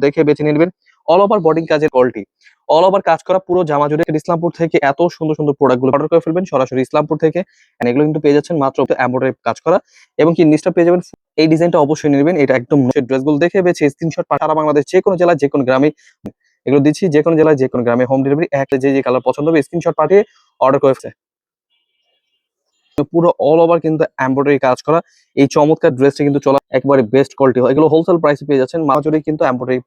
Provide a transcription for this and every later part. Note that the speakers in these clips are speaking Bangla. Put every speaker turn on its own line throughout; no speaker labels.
দেখে বেছে নেবেন। অল ওভার বডিং কাজের কোয়ালিটি, অল ওভার কাজ করা পুরো জামা জুড়ে ইসলামপুর থেকে এত সুন্দর সুন্দর প্রোডাক্ট গুলো অর্ডার করে ফেলবেন সরাসরি ইসলামপুর থেকে। এগুলো কিন্তু পেয়ে যাচ্ছেন মাত্র এমব্রয়ডারি কাজ করা এবং কি নিচটা পেয়ে যাবেন। এই ডিজাইনটা অবশ্যই নেবেন, এটা একদম ড্রেসগুলো দেখে বেছে স্ক্রিনশট সারা বাংলাদেশ যে কোনো জেলায় যে কোনো গ্রামে এগুলো দিচ্ছি, যে কোনো জেলায় যে কোনো গ্রামে হোম ডেলিভারি। একটা যে কালার পছন্দ হবে স্ক্রিনশট পাঠিয়ে অর্ডার করে ফেলছে। পুরো অল ওভার কিন্তু এমব্রয়ডারি কাজ করা এই চমৎকার ড্রেসটা কিন্তু চলা একবারে বেস্ট কোয়ালিটি হয়। এগুলো হোলসেল প্রাইসে পেয়ে যাচ্ছেন, মাজুরি কিন্তু এমব্রয়ডারি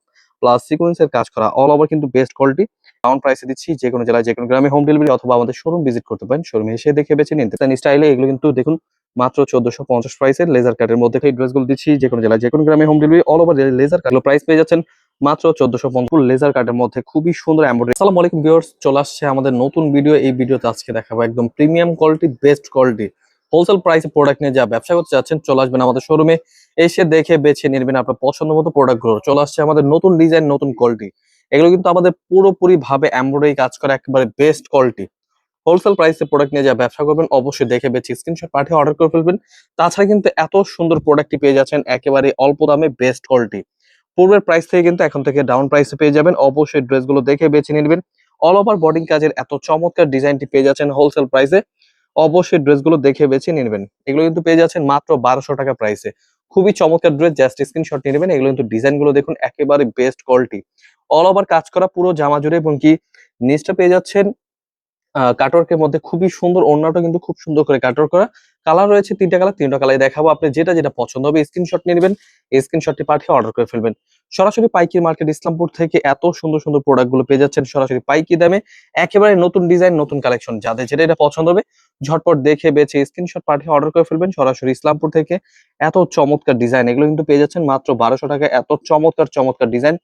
প্লাস সিকোয়েন্সের কাজ করা অল ওভার কিন্তু বেস্ট কোয়ালিটি। ডাউন প্রাইসে দিচ্ছি, যে কোনো জেলায় যে কোনো গ্রামে হোম ডেলিভারি অথবা আমাদের শোরুম ভিজিট করতে পারেন, শোরুমে এসে দেখে বেছে নিতে পারেন স্টাইলে। এগুলো কিন্তু দেখুন মাত্র 1450 প্রাইসের লেজার কাটের মধ্যে এই ড্রেসগুলো দিচ্ছি, যে কোনো জেলায় যে কোনো গ্রামে home delivery all over laser cut price পেয়ে যাচ্ছেন মাত্র 1450 লেজার কাটের মধ্যে খুবই সুন্দর এমব্রয়ডারি। আসসালামু আলাইকুম ভিউয়ার্স, চলে আসছে আমাদের নতুন ভিডিও। এই ভিডিওতে আজকে দেখাবো একদম premium quality best quality wholesale প্রাইসে প্রোডাক্ট নিয়ে যা ব্যবসা করতে চাচ্ছেন চলে আসবেন আমাদের শোরুমে, এসে দেখে বেছে নিবেন আপনার পছন্দ মতো প্রোডাক্ট গুলো। চলে আসছে আমাদের নতুন ডিজাইন নতুন কোয়ালিটি, এগুলো কিন্তু আমাদের পুরোপুরি ভাবে এমব্রয়ডারি কাজ করা একেবারে বেস্ট কোয়ালিটি। হোলসেল প্রাইসে প্রোডাক্ট নিয়ে যা ব্যবসা করবেন অবশ্যই দেখে বেছে স্ক্রিনশট পাঠিয়ে অর্ডার করে ফেলবেন। তাছাড়া কিন্তু এত সুন্দর প্রোডাক্টটি পেয়ে যাচ্ছেন একেবারে অল্প দামে বেস্ট কোয়ালিটি। পূর্বের প্রাইস থেকে কিন্তু এখন থেকে ডাউন প্রাইসে পেয়ে যাবেন। অবশ্যই ড্রেসগুলো দেখে বেছে নেবেন। অল ওভার বডিং কাজের এত চমৎকার ডিজাইনটি পেয়ে যাচ্ছেন হোলসেল প্রাইসে। অবশ্যই ড্রেসগুলো দেখে বেছে নিয়ে নেবেন। এগুলো কিন্তু পেয়ে যাচ্ছেন মাত্র 1200 টাকা প্রাইসে। খুবই চমৎকার ড্রেস, জাস্ট স্ক্রিনশট নিয়ে নেবেন। এগুলো কিন্তু ডিজাইনগুলো দেখুন একেবারে বেস্ট কোয়ালিটি, অল ওভার কাজ করা পুরো জামা জুড়ে এবং কি নিচটা পেয়ে যাচ্ছেন কাটওয়ার্কের মধ্যে খুবই সুন্দর। ওড়নাটা কিন্তু খুব সুন্দর করে কাটওয়ার্ক করা। কালার রয়েছে তিনটা কালার, তিনটা কালার দেখাবো। আপনি যেটা যেটা পছন্দ হবে স্ক্রিনশট নিয়ে নেবেন, এই স্ক্রিনশটটি পাঠিয়ে অর্ডার করে ফেলবেন। সরাসরি পাইকারি মার্কেট ইসলামপুর থেকে এত সুন্দর সুন্দর প্রোডাক্ট গুলো পেয়ে যাচ্ছেন সরাসরি পাইকারি দামে, একেবারে নতুন ডিজাইন নতুন কালেকশন। যাদের যেটা এটা পছন্দ হবে ঝটপট দেখে বেছে স্ক্রিনশট পাঠিয়ে অর্ডার করে ফেলবেন সরাসরি ইসলামপুর থেকে। এত চমৎকার ডিজাইন এগুলো কিন্তু পেয়ে যাচ্ছেন মাত্র 1200 টাকা। এত চমৎকার চমৎকার ডিজাইন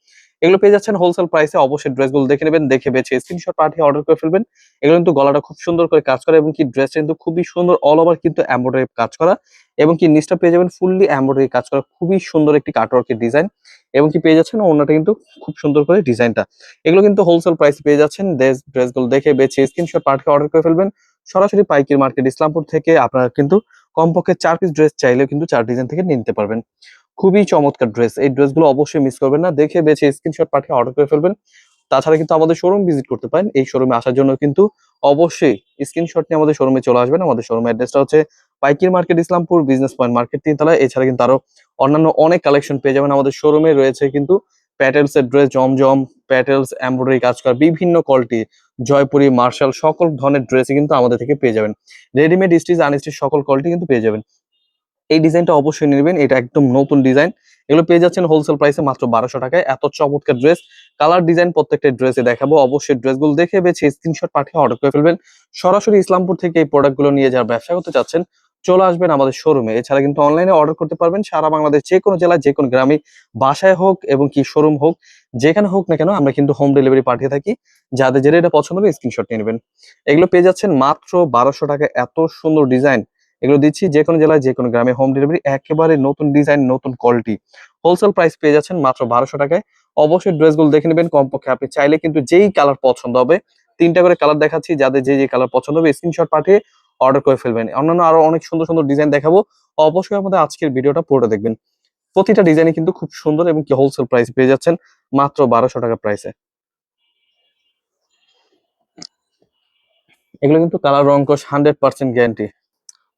এগুলো পেয়ে যাচ্ছেন হোলসেল প্রাইসে। অবশ্যই ড্রেসগুলো দেখে নেবেন, দেখে বেছে স্ক্রিনশট পাঠিয়ে অর্ডার করে ফেলবেন। এগুলো কিন্তু গলাটা খুব সুন্দর করে কাজ করা এবং কি ড্রেসটা কিন্তু খুবই সুন্দর, অল ওভার কিন্তু এমব্রয়ডারি কাজ করা এবং কি নিচটা পেয়ে যাবেন ফুললি এমব্রয়ডারি কাজ করা খুবই সুন্দর একটি কাটওয়ার্কের ডিজাইন এবং কি পেয়ে যাচ্ছেন ওড়নাটা কিন্তু খুব সুন্দর করে ডিজাইনটা। এগুলো কিন্তু হোলসেল প্রাইস পেয়ে যাচ্ছেন। ড্রেসগুলো দেখে বেছে স্ক্রিনশট পাঠিয়ে অর্ডার করে ফেলবেন সরাসরি পাইকারি মার্কেট ইসলামপুর থেকে। আপনারা কিন্তু কমপক্ষে 4 পিস ড্রেস চাইলেও কিন্তু 4 ডিজাইন থেকে নিতে পারবেন। খুবই চমৎকার ড্রেস, এই ড্রেসগুলো অবশ্যই মিস করবেন না, দেখে বেছে স্ক্রিনশট পাঠিয়ে অর্ডার করে ফেলবেন। তাছাড়া কিন্তু আমাদের শোরুম ভিজিট করতে পারেন। এই শোরুমে আসার জন্য কিন্তু অবশ্যই স্ক্রিনশট নিয়ে আমাদের শোরুমে চলে আসবেন। আমাদের শোরুম অ্যাড্রেসটা হচ্ছে পাইকারি market Islampur, business point market 3 তলায়। এছাড়া কিন্তু আরো অন্যান্য অনেক কালেকশন পেয়ে যাবেন আমাদের শোরুমে। রয়েছে কিন্তু প্যাটেলস এর ড্রেস, জমজম প্যাটেলস এমব্রয়ডারি কাজ করা বিভিন্ন কোয়ালিটি, জয়পুরি মার্শাল সকল ধরনের ড্রেসই কিন্তু আমাদের থেকে পেয়ে যাবেন। রেডিমেড স্টিচ আনস্টিচ সকল কোয়ালিটি কিন্তু পেয়ে যাবেন। এই ডিজাইনটা অবশ্যই নেবেন, এটা একদম নতুন ডিজাইন। এগুলো পেয়ে যাচ্ছেন হোলসেল প্রাইসে মাত্র 1200 টাকায়। এত চমৎকার ড্রেস, কালার ডিজাইন প্রত্যেকটা ড্রেসে দেখাবো। অবশ্যই ড্রেসগুলো দেখে বেছে স্ক্রিনশট পাঠিয়ে অর্ডার করে ফেলবেন সরাসরি ইসলামপুর থেকে। এই প্রোডাক্টগুলো নিয়ে যারা ব্যবসা করতে চাচ্ছেন চলে আসবেন আমাদের শোরুমে। এছাড়া কিন্তু অনলাইনে অর্ডার করতে পারবেন সারা বাংলাদেশ যে কোনো জেলায় যে কোনো গ্রামে, বাসায় হোক এবং কি শোরুম হোক, যেখানে হোক না কেন আমরা কিন্তু হোম ডেলিভারি পাঠিয়ে থাকি। যাদের যেটা এটা পছন্দ হবে স্ক্রিনশট নিয়ে নেবেন। এগুলো পেয়ে যাচ্ছেন মাত্র 1200 টাকায়। এত সুন্দর ডিজাইন এগুলো দিচ্ছি, যে কোনো জেলায় যে কোনো গ্রামে হোম ডেলিভারি, একেবারে নতুন ডিজাইন নতুন কোয়ালিটি। হোলসেল প্রাইস পেয়ে যাচ্ছেন মাত্র 1200 টাকায়। অবশ্যই ড্রেসগুলো দেখে নেবেন। কমপক্ষে আপনি চাইলে কিন্তু যেই কালার পছন্দ হবে, তিনটা করে কালার দেখাচ্ছি, যাদের যে যে কালার পছন্দ হবে স্ক্রিনশট পাঠিয়ে অর্ডার করে ফেলবেন। অন্যান্য আরো অনেক সুন্দর সুন্দর ডিজাইন দেখাবো, অবশ্যই আমাদের আজকের ভিডিওটা পুরোটা দেখবেন। প্রতিটা ডিজাইনই কিন্তু খুব সুন্দর এবং কি হোলসেল প্রাইস পেয়ে যাচ্ছেন মাত্র 1200 টাকা প্রাইসে। এগুলো কিন্তু কালার রং কোশ 100% গ্যারান্টি।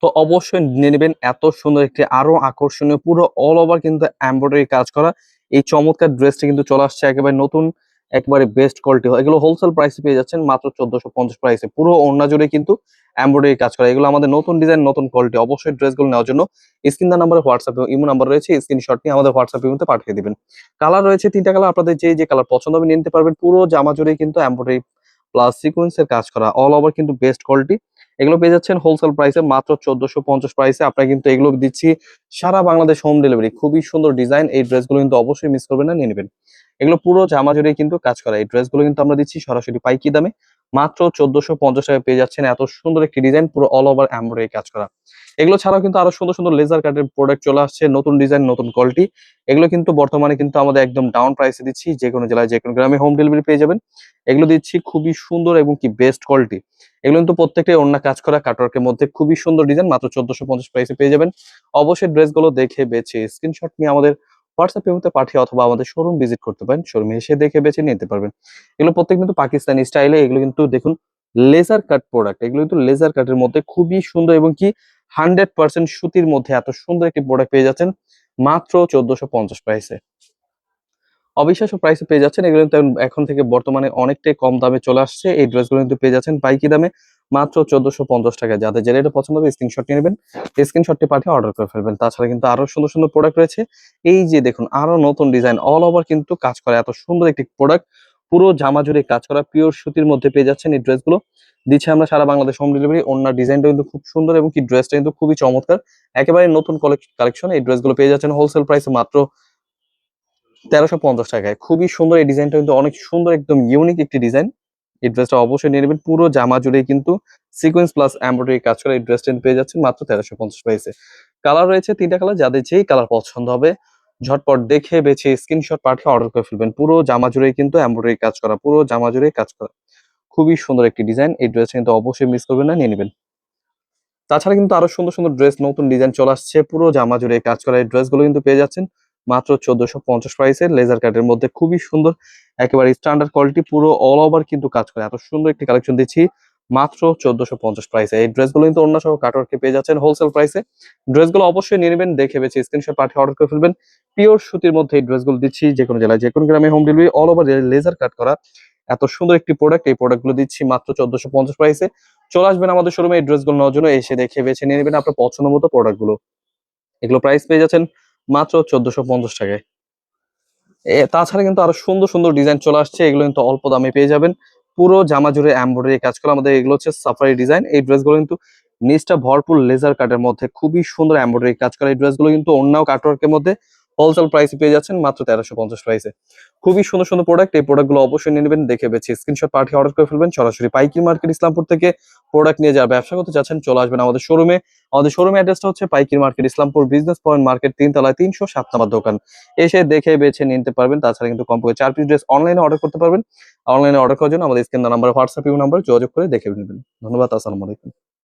তো অবশ্যই নিয়ে নেবেন। এত সুন্দর একটি আরো আকর্ষণীয় পুরো অল ওভার কিন্তু এমব্রয়ডারি কাজ করা এই চমৎকার ড্রেসটি কিন্তু চলে আসছে একেবারে নতুন, একবারে বেস্ট কোয়ালিটি। এগুলো হোলসেল প্রাইসে পেয়ে যাচ্ছেন মাত্র 1450 প্রাইসে। পুরো ওড়না জুড়ে কিন্তু এমব্রয়ডারি কাজ করা। এগুলো আমাদের নতুন ডিজাইন নতুন কোয়ালিটি। অবশ্যই ড্রেসগুলো নেওয়ার জন্য স্ক্রিন দা নাম্বারে হোয়াটসঅ্যাপ ইমো নাম্বার রয়েছে, স্ক্রিনশট নিয়ে আমাদের হোয়াটসঅ্যাপ ইমোতে পাঠিয়ে দিবেন। কালার রয়েছে তিনটা কালার, আপনাদের যে যে কালার পছন্দ হবে নিয়ে নিতে পারবেন। পুরো জামা জুড়ে কিন্তু এমব্রয়ডারি প্লাস সিকোয়েন্সের কাজ করা অল ওভার কিন্তু বেস্ট কোয়ালিটি। এগুলো পেয়ে যাচ্ছেন হোলসেল প্রাইসে মাত্র 1450 প্রাইসে। আপনারা কিন্তু এগুলো দিচ্ছি সারা বাংলাদেশ হোম ডেলিভারি। খুবই সুন্দর ডিজাইন, এই ড্রেসগুলো কিন্তু অবশ্যই মিস করবেন না, নিয়ে নেবেন। এগুলো পুরো জামা জুড়ে কিন্তু কাজ করা। এই ড্রেসগুলো কিন্তু আমরা দিচ্ছি সরাসরি পাইকারি দামে মাত্র 1450 টাকায় পেয়ে যাচ্ছেন। এত সুন্দর একটি ডিজাইন পুরো অল ওভার এমব্রয়ডারি কাজ করা। এগুলো ছাড়াও কিন্তু আরো সুন্দর সুন্দর লেজার কাটের প্রোডাক্ট চলে আসছে, নতুন ডিজাইন নতুন কোয়ালিটি। এগুলো কিন্তু বর্তমানে কিন্তু আমাদের একদম ডাউন প্রাইসে দিচ্ছি, যে কোনো জেলায় যে কোনো গ্রামে হোম ডেলিভারি পেয়ে যাবেন। এগুলো দিচ্ছি খুবই সুন্দর এবং কি বেস্ট কোয়ালিটি। এগুলো কিন্তু প্রত্যেকটাই ওড়না কাজ করা কাটওয়ার্কের মধ্যে খুবই সুন্দর ডিজাইন, মাত্র 1450 প্রাইসে পেয়ে যাবেন। অবশ্যই ড্রেসগুলো দেখে বেছে স্ক্রিনশট নিয়ে আমাদের হোয়াটসঅ্যাপ পেমেন্টে পাঠিয়ে অথবা আমাদের শোরুম ভিজিট করতে পারেন, শোরুমে এসে দেখে বেছে নিতে পারবেন। এগুলো প্রত্যেক কিন্তু পাকিস্তানি স্টাইলে, এগুলো কিন্তু দেখুন লেজার কাট প্রোডাক্ট, এগুলো কিন্তু লেজার কাটের মধ্যে খুবই সুন্দর এবং কি 100% সুতির মধ্যে এত সুন্দর একটি প্রোডাক্ট পেয়ে যাচ্ছেন মাত্র 1450 প্রাইসে। অবিশ্বাস্য প্রাইসে পেয়ে যাচ্ছেন। এগুলো কিন্তু এখন থেকে বর্তমানে অনেকটাই কম দামে চলে আসছে। এই ড্রেসগুলো কিন্তু পেয়ে যাচ্ছেন পাইকি দামে মাত্র 1450 টাকায়। যাদের যেটা এটা পছন্দ হবে স্ক্রিনশট নিয়ে নেবেন, স্ক্রিনশটটি পাঠিয়ে অর্ডার করে ফেলবেন। তাছাড়া কিন্তু আরো সুন্দর সুন্দর প্রোডাক্ট রয়েছে। এই যে দেখুন আরো নতুন ডিজাইন, অল ওভার কিন্তু কাজ করা এত সুন্দর একটি প্রোডাক্ট, পুরো জামা জুড়ে কাজ করা পিওর সুতির মধ্যে পেয়ে যাচ্ছেন এই ড্রেসগুলো। দিচ্ছি আমরা সারা বাংলাদেশ হোম ডেলিভারি। ওনার ডিজাইনটা কিন্তু খুব সুন্দর এবং কি ড্রেসটা কিন্তু খুবই চমৎকার, একেবারে নতুন কালেকশন। এই ড্রেসগুলো পেয়ে যাচ্ছেন হোলসেল প্রাইসে মাত্র 1350 টাকায়। খুবই সুন্দর এই ডিজাইনটা, কিন্তু অনেক সুন্দর, একদম ইউনিক একটি ডিজাইন। এই ড্রেসটা অবশ্যই নিয়ে নেবেন। পুরো জামা জুড়ে কিন্তু সিকোয়েন্স প্লাস এমব্রয়ডারি কাজ করা এই ড্রেসটা পেয়ে যাচ্ছেন মাত্র 1350 প্রাইসে। কালার রয়েছে 3টা কালার, যাদের যেই কালার পছন্দ হবে ঝটপট দেখে বেছে স্ক্রিনশট পাঠিয়ে অর্ডার করে ফেলবেন। পুরো জামা জুড়ে কিন্তু এমব্রয়ডারি কাজ করা, পুরো জামা জুড়ে কাজ করা, খুবই সুন্দর একটি ডিজাইন। এই ড্রেসটা কিন্তু অবশ্যই মিস করবেন না, নিয়ে নেবেন। তাছাড়া কিন্তু আরো সুন্দর সুন্দর ড্রেস, নতুন ডিজাইন চলে আসছে, পুরো জামা জুড়ে কাজ করা এই ড্রেসগুলো কিন্তু পেয়ে যাচ্ছেন মাত্র 1450 প্রাইসে। লেজার কাটের মধ্যে খুবই সুন্দর, একেবারে স্ট্যান্ডার্ড কোয়ালিটি, পুরো অল ওভার কিন্তু কাজ করে। এত সুন্দর একটি কালেকশন দিচ্ছি মাত্র 1450 প্রাইসে। এই ড্রেসগুলো কিন্তু অন্য সহ কাটওয়ার্কে পেয়ে যাচ্ছেন হোলসেল প্রাইসে। ড্রেসগুলো অবশ্যই নিয়ে নেবেন, দেখে বেছে স্ক্রিনশট পাঠিয়ে অর্ডার করে ফেলবেন। পিওর সুতির মধ্যে এই ড্রেসগুলো দিচ্ছি যে কোনো জেলায় যে কোনো গ্রামে home delivery, all over laser cut করা এত সুন্দর একটি প্রোডাক্ট। এই প্রোডাক্টগুলো দিচ্ছি মাত্র 1450 প্রাইসে। চলে আসবেন আমাদের শোরুমে এই ড্রেসগুলো নেওয়ার জন্য, এসে দেখে বেছে নিয়ে নেবেন আপনার পছন্দ মতো প্রোডাক্টগুলো। এগুলো প্রাইস পেয়ে যাচ্ছেন মাত্র 1450 টাকায়। তাছাড়া কিন্তু আরো সুন্দর সুন্দর ডিজাইন চলে আসছে, এগুলো কিন্তু অল্প দামে পেয়ে যাবেন। পুরো জামা জুড়ে এমব্রয়ডারি কাজ করা আমাদের, এগুলো হচ্ছে সাফারি ডিজাইন। এই ড্রেসগুলো কিন্তু নিচটা ভরপুর লেজার কাটের মধ্যে খুবই সুন্দর এমব্রয়ডারি কাজ করা এই ড্রেসগুলো কিন্তু অন্যান্য কাটওয়ার্কের মধ্যে হোলসেল প্রাইসে পেয়ে যাচ্ছেন মাত্র 1350 প্রাইসে। খুবই সুন্দর সুন্দর প্রোডাক্ট, এই প্রোডাক্টগুলো অবশ্যই নিয়ে নেবেন, দেখে বেছে স্ক্রিনশট পাঠিয়ে অর্ডার করে ফেলবেন। সরাসরি পাইকারি মার্কেট ইসলামপুর থেকে প্রোডাক্ট নিয়ে যারা ব্যবসা করতে চাচ্ছেন চলে আসবেন আমাদের শোরুমে। আমাদের শোরুমের অ্যাড্রেসটা হচ্ছে পাইকারি market Islampur business point market 3 তলায় 307 নম্বর দোকান। এসে দেখে বেছে নিতে পারবেন। তাছাড়া কিন্তু কমপক্ষে 4 পিস ড্রেস অনলাইনে অর্ডার করতে পারবেন। অনলাইনে অর্ডার করার জন্য আমাদের স্ক্রিন নাম্বার হোয়াটসঅ্যাপ নাম্বার যোগাযোগ করে দেখে নেবেন। ধন্যবাদ, আসসালামু আলাইকুম।